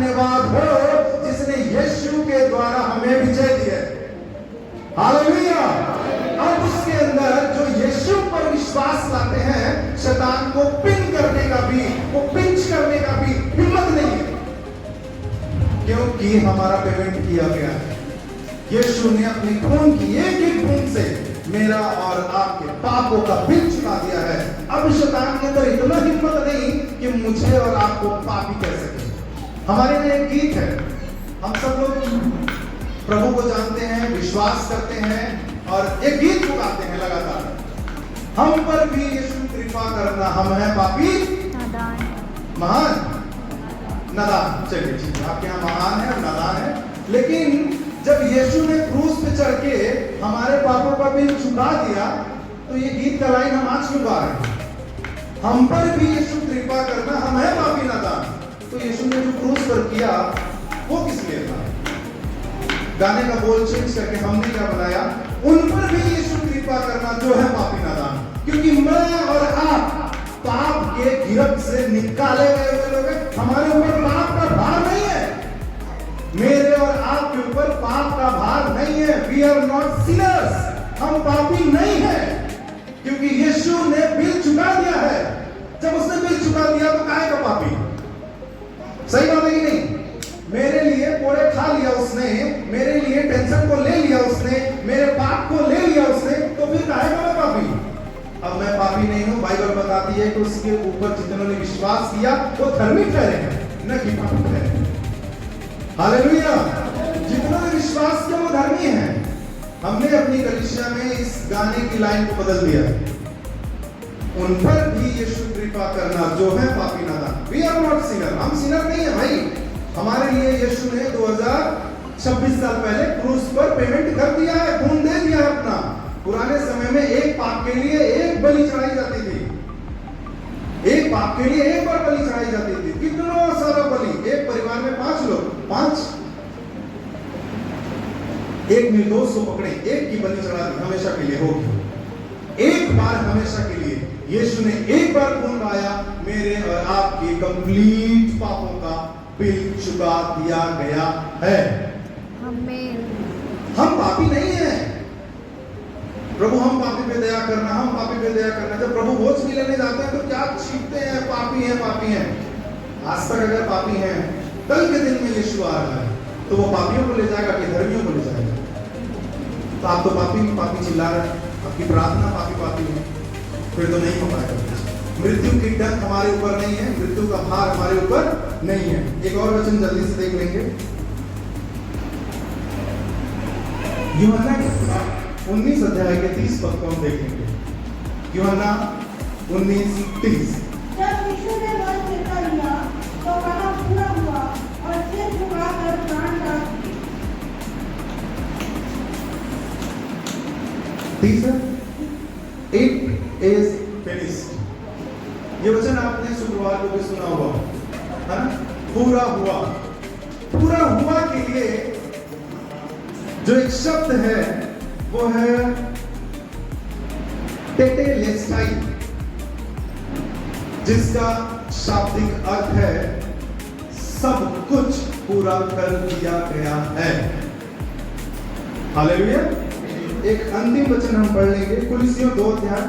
धन्यवाद हो जिसने यीशु के द्वारा हमें विजय दिया। हालेलुया। अब उसके अंदर जो यीशु पर विश्वास लाते हैं, शैतान को पिन करने का भी, वो पिंच करने का भी हिम्मत नहीं है, क्योंकि हमारा पेमेंट किया गया है। यीशु ने अपने खून की एक एक बूंद से मेरा और आपके पापों का बिल चुका दिया है। अब शैतान के अंदर इतना हिम्मत नहीं कि मुझे और आपको पापी कह सके। हमारे लिए एक गीत है, हम सब लोग प्रभु को जानते हैं, विश्वास करते हैं और एक गीत को गाते हैं लगातार, हम पर भी यीशु कृपा करना, हम हैं पापी महान नादान। चलिए ठीक है, आपके यहाँ महान है और नादान है, लेकिन जब यीशु ने क्रूस पे चढ़ के हमारे पापों का बिल चुका दिया, तो ये गीत का लाइन हम आज क्यों गा रहे हैं? हम पर भी यीशु कृपा करना, हम हैं पापी नादान। तो यीशु ने जो क्रूस पर किया वो किस लिए था? गाने का बोल चेंज करके हमने क्या बनाया? उन पर भी यीशु कृपा करना जो है पापी नादान। क्योंकि मैं और आप पाप के गिरफ्त से निकाले गए हुए लोग हैं। हमारे ऊपर पाप का भार नहीं है, मेरे और आपके ऊपर पाप का भार नहीं है। वी आर नॉट सिनर्स, हम पापी नहीं है, क्योंकि यीशु ने बिल चुका दिया है। जब उसने बिल चुका दिया तो काहे का पापी? सही बात है कि नहीं? मेरे लिए कोड़े खा लिया उसने, मेरे लिए टेंशन को ले लिया उसने, मेरे पाप को ले लिया उसने, तो फिर काहे का मैं पापी? अब मैं पापी नहीं हूं। बाइबल बताती है कि उसके ऊपर जितनों ने विश्वास किया वो धर्मी ठहरे हैं, न कि पापी ठहरे। हालेलुया। जितनों ने विश्वास किया वो धर्मी है। हमने अपनी कलीसिया में इस गाने की लाइन को बदल दिया, उन पर भी यीशु कृपा करना जो है पापी नादान। वी आर नॉट सिनर, हम सिनर नहीं है भाई। हमारे लिए यीशु ने 2026 साल पहले क्रूस पर पेमेंट कर दिया है, खून दे दिया है अपना। पुराने समय में एक पाप के लिए एक बलि चढ़ाई जाती थी, एक पाप के लिए एक बार बलि चढ़ाई जाती थी। कितना सारा बलि, एक परिवार में 5 लोग, 5 एक निर्दोष को पकड़े, एक की बलि चढ़ा दी, हमेशा के लिए होगी, एक बार हमेशा के लिए। यीशु ने एक बार खून बहाया, मेरे और आपके कंप्लीट पापों का बिल चुका दिया गया है। हम पापी नहीं हैं। प्रभु हम पापी पे दया करना, हम पापी पे दया करना। जब प्रभु भोज भी लेने जाते हैं तो क्या चीखते हैं? पापी हैं, पापी हैं। आज तक अगर पापी हैं, कल के दिन में यीशु आ रहा है तो वो पापियों को ले जाएगा कि धर्मियों को ले जाएगा? तो आप तो पापी चिल्ला रहे हैं, आपकी प्रार्थना पापी है, फिर तो नहीं हो पाएगा। मृत्यु की डर हमारे ऊपर नहीं है, मृत्यु का भार हमारे ऊपर नहीं है। एक और वचन जल्दी से देख लेंगे, यूहन्ना 19 अध्याय के 30 पद को हम देखेंगे। यूहन्ना 19:30। जब यीशु ने वर सिरका लिया तो कहा पूरा हुआ और सिर झुकाकर प्राण त्याग दिए। 30 It is finished। ये वचन आपने शुक्रवार को भी सुना होगा, है ना? पूरा हुआ। पूरा हुआ के लिए जो एक शब्द है वो है टेटेलेस्टाई, जिसका शाब्दिक अर्थ है सब कुछ पूरा कर दिया गया है। हालेलुया। एक अंतिम वचन हम पढ़ लेंगे, कुलिसियों 2 अध्याय।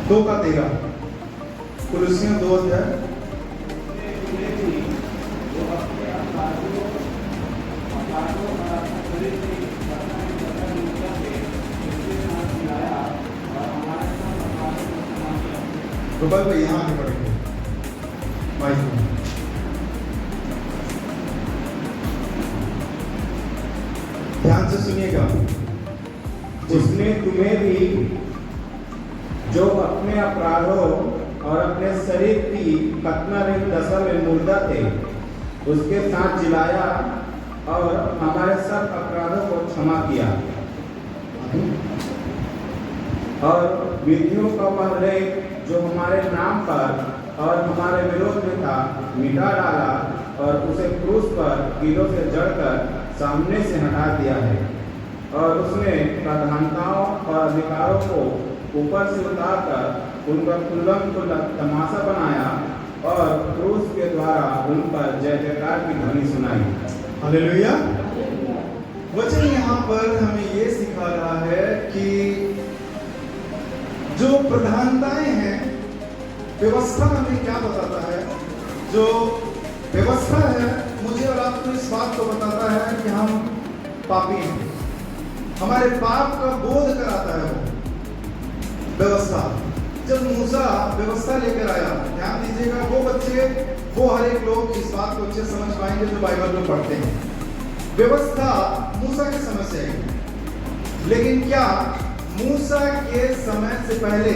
दो का 13, कुलिसियों 2 अध्याय। तो बल भाई यहाँ आगे बढ़ेंगे भाई, ध्यान से सुनिएगा। उसने तुम्हें भी जो अपने अपराधों और अपने शरीर की खतनारहित दशा में मुर्दा थे उसके साथ जिलाया और हमारे सब अपराधों को क्षमा किया और विधियों का वह लेख जो हमारे नाम पर और हमारे विरोध में था मिटा डाला और उसे क्रूस पर पर कीलों से जड़कर सामने से हटा दिया है, और उसने प्रधानताओं और अधिकारों को ऊपर से उतारकर उनका कुल्लम को तमाशा बनाया और क्रूस के द्वारा उन पर जय जयकार की ध्वनि सुनाई। हालेलुया। वचन यहाँ पर हमें ये सिखा रहा है कि जो प्रधानताएं हैं, व्यवस्था हमें क्या बताता है? जो व्यवस्था है मुझे और आपको इस बात को बताता है कि हम पापी हैं, हमारे पाप का बोध कराता है वो व्यवस्था। जब मूसा व्यवस्था लेकर आया, ध्यान दीजिएगा, वो बच्चे, वो हर एक लोग इस बात को अच्छे समझ पाएंगे जो बाइबल में पढ़ते हैं। व्यवस्था मूसा के समय से है, लेकिन क्या मूसा के समय से पहले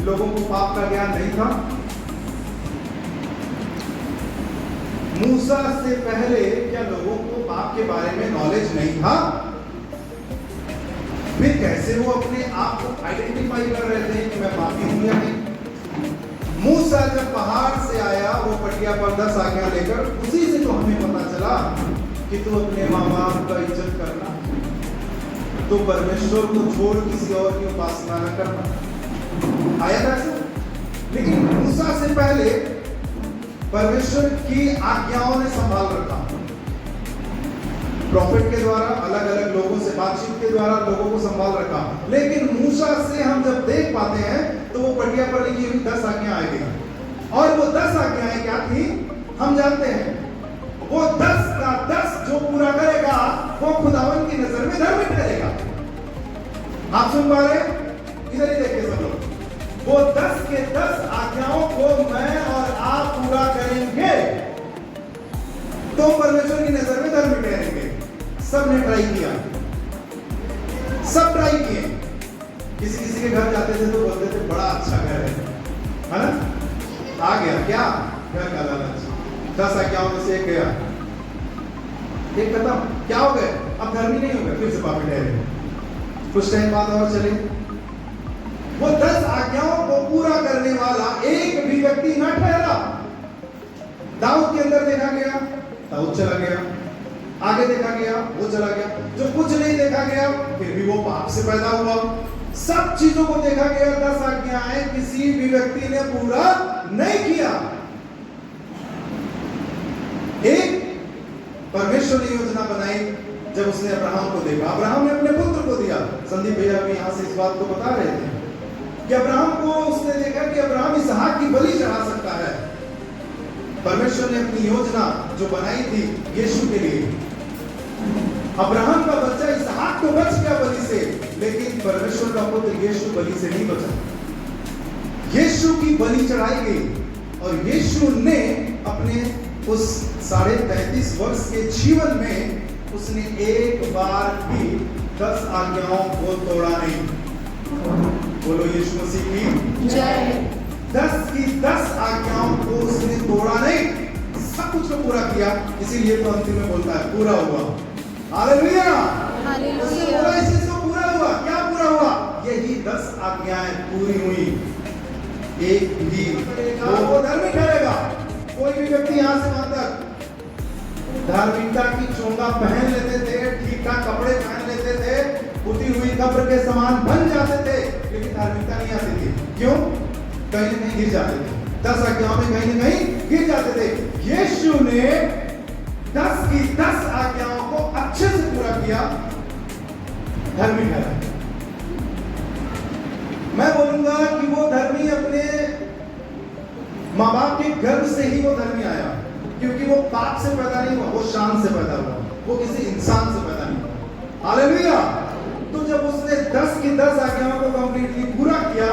लोगों को पाप का ज्ञान नहीं था? मूसा से पहले क्या लोगों को पाप के बारे में नॉलेज नहीं था? फिर कैसे वो अपने आप को आइडेंटिफाई कर रहे थे कि मैं पापी हूं या नहीं? मूसा जब पहाड़ से आया, वो पटिया पर 10 आज्ञा लेकर, उसी से तो हमें पता चला कि तू अपने माँ बाप का इज्जत करना, तो परमेश्वर को छोड़ किसी और की उपासना न करना। आया था ऐसा? लेकिन मूसा से पहले परमेश्वर की आज्ञाओं ने संभाल रखा, प्रॉफिट के द्वारा, अलग अलग लोगों से बातचीत के द्वारा लोगों को संभाल रखा। लेकिन मूसा से हम जब देख पाते हैं तो वो पटिया पर लिखी हुई 10 आज्ञा आएगी, और वो 10 आज्ञाएं क्या थी हम जानते हैं। वो 10 का 10 जो पूरा करेगा वो खुदावन की नजर में धर्मी ठहरेगा। आप सुन पा रहे? इधर ही देखिए सब लोग, वो 10 के 10 आज्ञाओं को मैं और आप पूरा करेंगे तो परमेश्वर की नजर में धर्मी ठहरेंगे। सबने ट्राई किया, सब ट्राई किए। किसी के घर जाते थे तो बोलते थे बड़ा अच्छा घर है ना? आ गया क्या घर का लालच, 10 आज्ञाओं में से एक गया, एक खत्म, क्या हो गए? अब धर्मी नहीं हो गए, फिर से पापी ठहरे। कुछ टाइम बाद और चले, वो 10 आज्ञाओं को पूरा करने वाला एक भी व्यक्ति न ठहरा। दाऊद के अंदर देखा गया, दाऊद चला गया, आगे देखा गया, वो चला गया। जो कुछ नहीं देखा गया, फिर भी वो पाप से पैदा हुआ। सब चीजों को देखा गया, 10 आज्ञाएं किसी भी व्यक्ति ने पूरा नहीं किया। एक परमेश्वर ने योजना बनाई जब उसने अब्राहम को देखा, अब्राहम ने अपने पुत्र को दिया। संदीप भैया भी यहां से इस बात को बता रहे थे कि अब्राहम को उसने देखा कि अब्राहम इसहाक की बलि चढ़ा सकता है। परमेश्वर ने अपनी योजना जो बनाई थी यीशु के लिए, अब्राहम का बच्चा इसहाक तो बच गया बलि से, लेकिन परमेश्वर का पुत्र यीशु बलि से नहीं बचा। यीशु की बलि चढ़ाई गई और यीशु ने अपने उस 33.5 वर्ष के जीवन में उसने एक बार भी 10 आज्ञाओं को तोड़ा नहीं। बोलो यीशु मसीह की जय। 10 की 10 आज्ञाओं को उसने तोड़ा नहीं, सब कुछ को पूरा किया। इसीलिए तो अंतिम में बोलता है पूरा हुआ। हालेलुया। उसने बोला इस चीज को पूरा हुआ। क्या पूरा हुआ? यही 10 आज्ञाएं पूरी हुई। एक भी वो धर्मी ठहरेगा। कोई भी व्यक्ति यहां से वहां तक धार्मिकता की चोंगा पहन लेते थे, ठीक ठाक कपड़े पहन लेते थे, पुती हुई कब्र के समान बन जाते थे, लेकिन धार्मिकता नहीं आती थी। क्यों? कहीं न कहीं गिर जाते थे। 10 आज्ञाओं में कहीं न कहीं गिर जाते थे। यीशु ने 10 की 10 आज्ञाओं को अच्छे से पूरा किया, धर्मी ठहरा। मैं बोलूंगा कि वो धर्मी अपने माँ बाप के गर्भ से ही वो धर्मी आया, क्योंकि वो पाप से पैदा नहीं हुआ, वो शान से पैदा हुआ, वो किसी इंसान से पैदा नहीं हुआ। हालेलुया। तो जब उसने 10 की 10 आज्ञाओं को कंप्लीटली पूरा किया,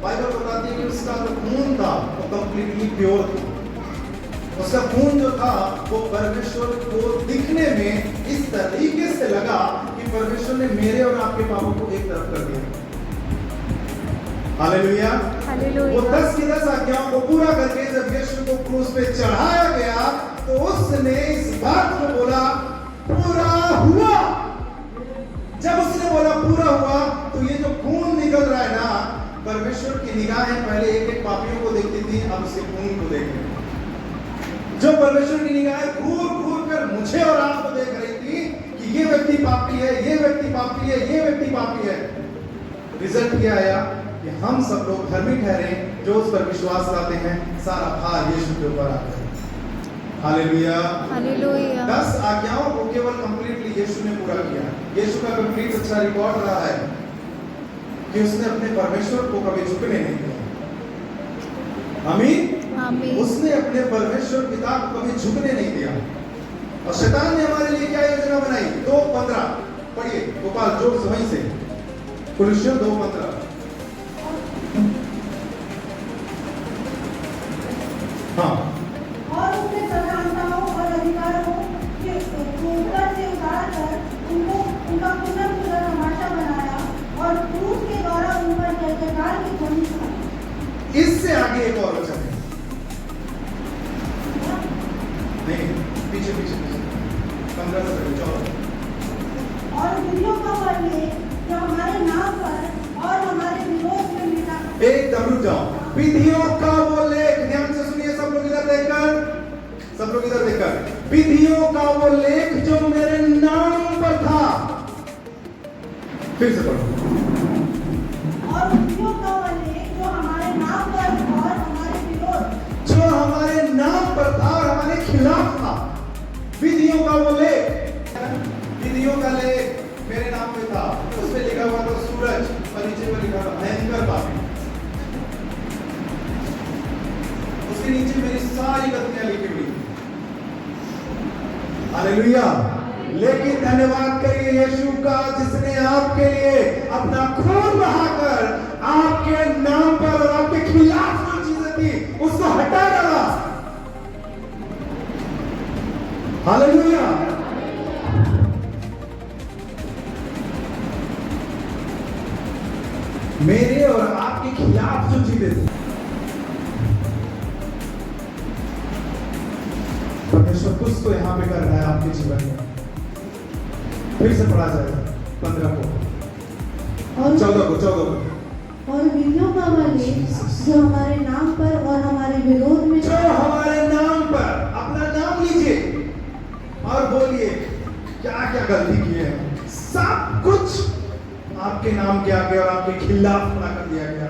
बाइबल बताती है कि उसका जो खून था वो कंप्लीटली प्योर था। उसका खून जो था वो परमेश्वर को दिखने में इस तरीके से लगा कि परमेश्वर ने मेरे और आपके पापों को एक तरफ कर दिया। हालेलुया। वो 10 की 10 आज्ञाओं को पूरा करके जब यीशु को क्रूस पे चढ़ाया गया तो उसने इस बात को बोला पूरा हुआ। जब उसने बोला पूरा हुआ तो ये जो खून निकल रहा है ना, परमेश्वर की निगाहें पहले एक एक पापियों को देखती थी, अब उसके खून को देख रहे। जो परमेश्वर की निगाहें घूर घूर कर है, ये व्यक्ति पापी है, ये व्यक्ति पापी है। रिजल्ट क्या आया कि हम सब लोग धर्मी ठहरे जो उस पर विश्वास लाते हैं। सारा भार यीशु के ऊपर आता है। हालेलुया। हालेलुया। 10 आज्ञाओं को केवल कंप्लीटली यीशु ने पूरा किया। यीशु का कंप्लीट अच्छा रिकॉर्ड रहा है कि उसने अपने परमेश्वर को कभी झुकने नहीं दिया। आमीन। आमीन। उसने अपने परमेश्वर पिता को कभी झुकने नहीं दिया। और शैतान ने हमारे लिए क्या योजना बनाई? 2:15 पढ़िए गोपाल, जोर से वहीं से, कुलुस्सियों 2:15। हाँ। और उसने प्रधानताओं और अधिकारों के ऊपर से उतार कर उनका पुनः तमाशा बनाया और क्रूस के द्वारा उन पर जयजयकार की ध्वनि सुनाई। इससे आगे एक और वचन है। नहीं, पीछे पीछे पीछे 15 से 14। और विधियों का वह लेख जो हमारे नाम पर और हमारे विरोध में मिटा। एकदम रुक जाओ। विधियों का वो लेख, ध्यान से सुनिए सब लोग इधर देखकर, सब लोग इधर देखकर। विधियों का वो लेख जो मेरे नाम पर था। फिर से पढ़ो। और विधियों का वह लेख जो हमारे नाम पर और हमारे विरोध, जो हमारे नाम पर था और हमारे खिलाफ था। विधियों का वो लेख, विधियों का लेख मेरे नाम पे था। उसमें लिखा हुआ था सूरज और नीचे में लिखा था भयंकर पापी। उसके नीचे मेरी सारी गलतियां लिखी हुई। हालेलुया। लेकिन धन्यवाद करिए यीशु का, जिसने आपके लिए अपना खून बहाकर आपके नाम पर और आपके खिलाफ जो चीजें थी उसको हटा डाला। हालेलुया। मेरे और आपके खिलाफ जो चीजें थी, परमेश्वर कुछ तो यहां पे कर रहा है आपके जीवन में। फिर से पढ़ा जाएगा 15 को और 14 को। और विधियों का वह लेख जो हमारे नाम पर और हमारे विरोध में, जो हमारे नाम पर, अपना नाम लीजिए और बोलिए क्या क्या गलती की है। सब कुछ आपके नाम के आगे और आपके खिलाफ खड़ा कर दिया गया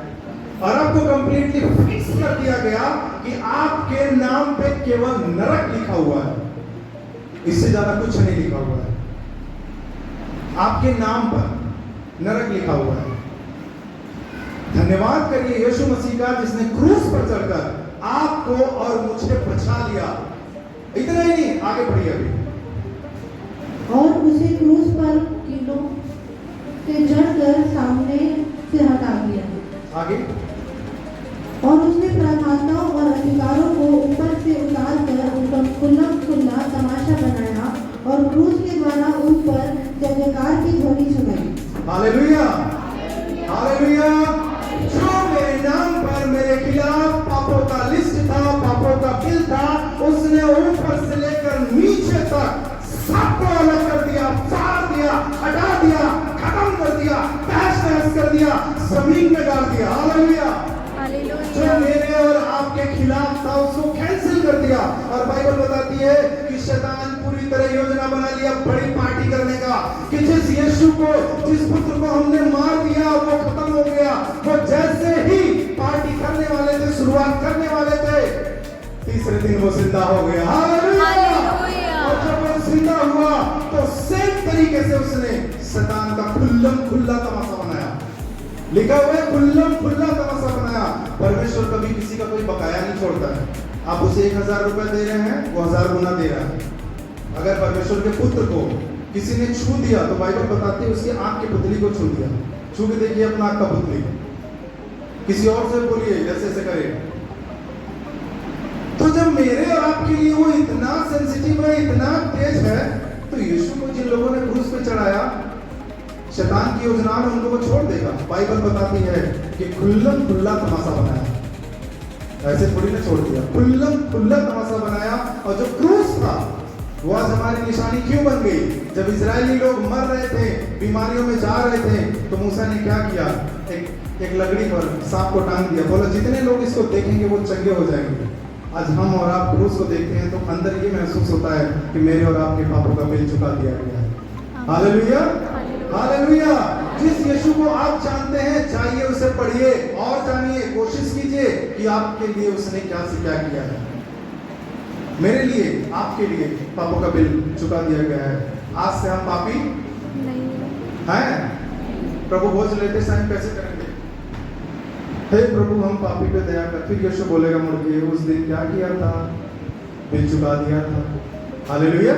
और आपको कंप्लीटली फिक्स कर दिया गया कि आपके नाम पे केवल नरक लिखा हुआ है, इससे ज्यादा कुछ नहीं लिखा हुआ है। आपके नाम पर नरक लिखा हुआ है। धन्यवाद करिए यीशु मसीह का, जिसने क्रूस पर चढ़कर आपको और मुझे बचा लिया। इतना ही नहीं, आगे बढ़िए अभी। और उसे क्रूस पर कीलों से जड़कर सामने से हटा दिया। आगे। और उसने प्रधानताओं और अधिकारों को ऊपर से उतार कर उनका खुला तमाशा बनाया और क्रूस के द्वारा उन पर जयजयकार की ध्वनि सुनाई। हालेलुया। हालेलुया। जो मेरे नाम पर मेरे खिलाफ पापों का लिस्ट था, पापों का बिल था, उसने ऊपर से लेकर नीचे तक सबको अलग कर दिया, फाड़ दिया, हटा दिया, खत्म कर दिया, तहस नहस कर दिया, जमीन में डाल दिया। हालेलुया। जो मेरे और आपके खिलाफ था उसको कैंसिल कर दिया। और बाइबल बताती है कि शैतान पूरी तरह योजना बना लिया बड़ी पार्टी करने का, कि जिस यीशु को, जिस पुत्र को हमने मार दिया वो खत्म हो गया। वो जैसे ही पार्टी करने वाले थे, शुरुआत करने वाले थे, तीसरे दिन वो जिंदा हो गया। हालेलुया। और जब वो जिंदा हुआ तो सेम तरीके से उसने शैतान का खुल्ला तमाशा बनाया। लिखा हुआ है खुल्ला तमाशा बनाया। परमेश्वर कभी किसी का कोई बकाया नहीं छोड़ता है। आप उसे 1000 रुपए दे रहे हैं, वो 1000 गुना दे रहा है। अगर परमेश्वर के पुत्र को किसी ने छू दिया तो बाइबल बताती है उसकी आंख की पुतली को छू दिया। छू के देखिए अपना आंख का पुतली, किसी और से बोलिए ऐसे ऐसे करे। तो जब मेरे और आपके लिए वो इतना सेंसिटिव है, इतना तेज है, तो यीशु को जिन लोगों ने क्रूस पे चढ़ाया, शैतान की योजना में उन लोगों को छोड़ देगा। बाइबल बताती है कि खुल्ला तमाशा बनाया, ऐसे थोड़ी ना छोड़ दिया, खुल्ला तमाशा बनाया। और जो क्रूस था वो आज हमारी निशानी क्यों बन गई? जब इजरायली लोग मर रहे थे, बीमारियों में जा रहे थे, तो मूसा ने क्या किया? एक लकड़ी पर सांप को टांग दिया, बोला जितने लोग इसको देखेंगे वो चंगे हो जाएंगे। आज हम और आप क्रूस को देखते हैं तो अंदर ये महसूस होता है कि मेरे और आपके पापों का बिल चुका दिया गया है। Hallelujah, hallelujah. जिस यीशु को आप जानते हैं, जाइए उसे पढ़िए और जानिए, कोशिश कीजिए कि आपके लिए उसने क्या से क्या किया है। मेरे लिए, आपके लिए पापों का बिल चुका दिया गया है। आज से हम पापी हैं। प्रभु भोज लेते समय कैसे करेंगे? हे प्रभु, हम पापी पे दया कर। फिर यीशु बोलेगा मुड़ के, उस दिन क्या किया था? बिल चुका दिया था। हालेलुया।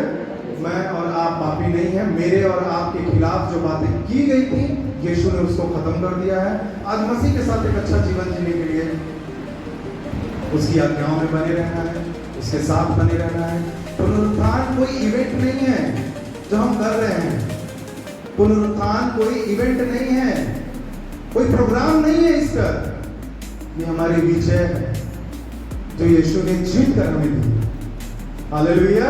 मैं और आप पापी नहीं है। मेरे और आपके खिलाफ जो बातें की गई थी, यीशु ने उसको खत्म कर दिया है। आज मसीह के साथ एक अच्छा जीवन जीने के लिए उसकी आज्ञाओं में बने रहना है, उसके साथ बने रहना है। पुनरुत्थान कोई इवेंट नहीं है जो हम कर रहे हैं। पुनरुत्थान कोई इवेंट नहीं है, कोई प्रोग्राम नहीं है इसका। ये हमारी विजय है जो यीशु ने जीत कर हमें दी। हालेलुया।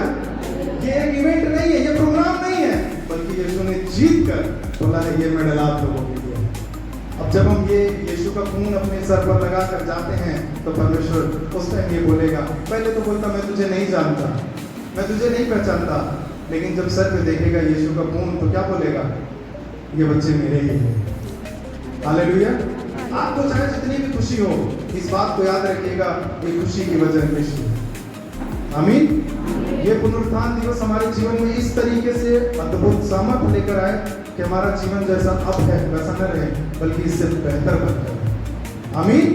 ये एक इवेंट नहीं है, ये प्रोग्राम नहीं है, बल्कि यीशु ने जीत कर बोला है, ये मेडल आप लोगों के लिए। अब जब हम ये यीशु का खून अपने सर पर लगा कर जाते हैं, तो परमेश्वर उस टाइम ये बोलेगा। पहले तो बोलता, मैं तुझे नहीं जानता, मैं तुझे नहीं पहचानता, लेकिन जब सर पे देखेगा यीशु का खून, तो क्या बोलेगा? ये बच्चे मेरे ही हैं। हालेलुया। आपको चाहे जितनी भी खुशी हो, इस बात को याद रखिएगा, ये खुशी की वजह यीशु है। आमीन। ये पुनरुत्थान दिवस हमारे जीवन में इस तरीके से अद्भुत सामर्थ लेकर आए कि हमारा जीवन जैसा अब है वैसा न रहे, बल्कि इससे बेहतर बनकर रहे। आमीन।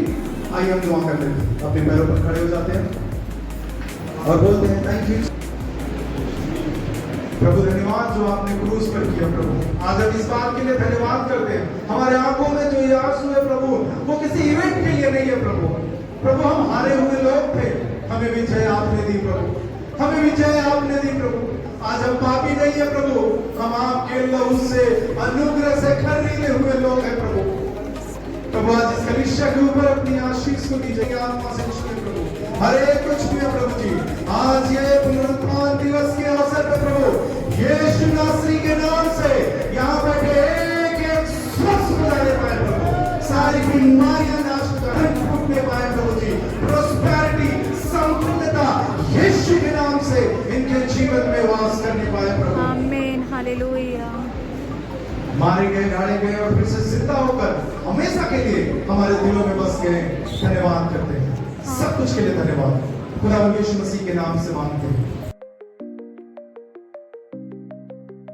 आइए हम दुआ कर लेते हैं, अपने पैरों पर खड़े हो जाते हैं और बोलते हैं, थैंक यू प्रभु, धन्यवाद जो आपने क्रूस पर किया। प्रभु, आज हम इस बात के लिए धन्यवाद करते हैं। हमारे आंखों में जो ये आंसू है प्रभु, वो किसी इवेंट के लिए नहीं है प्रभु। प्रभु, हम हारे हुए लोग थे, हमें विजय आपने दी प्रभु, हमें विजय आपने दी प्रभु। आज हम पापी नहीं है प्रभु, हम आपके लहू से, अनुग्रह से खरीदे हुए लोग हैं प्रभु। प्रभु, आज इस कलीसिया के ऊपर अपनी आशीष को दीजिए, आत्मा से छुए प्रभु, हर एक कुछ भी है प्रभु जी। आज ये पुनरुत्थान दिवस के अवसर पर प्रभु, यीशु नासरी के नाम से यहाँ बैठे एक एक स्वस्थ हो जाने पाए प्रभु, सारी बीमारियां नाश टूटने पाए प्रभु जी। प्रोस्पेरिटी, संपूर्णता यीशु के नाम से इनके जीवन में वास करने पाए प्रभु। आमीन। हालेलुया। मारे गए, ढाले गए और फिर से जिंदा होकर हमेशा के लिए हमारे दिलों में बस गए। धन्यवाद करते हैं, सब कुछ के लिए धन्यवाद। खुदा यीशु मसीह के नाम से मांगते हैं।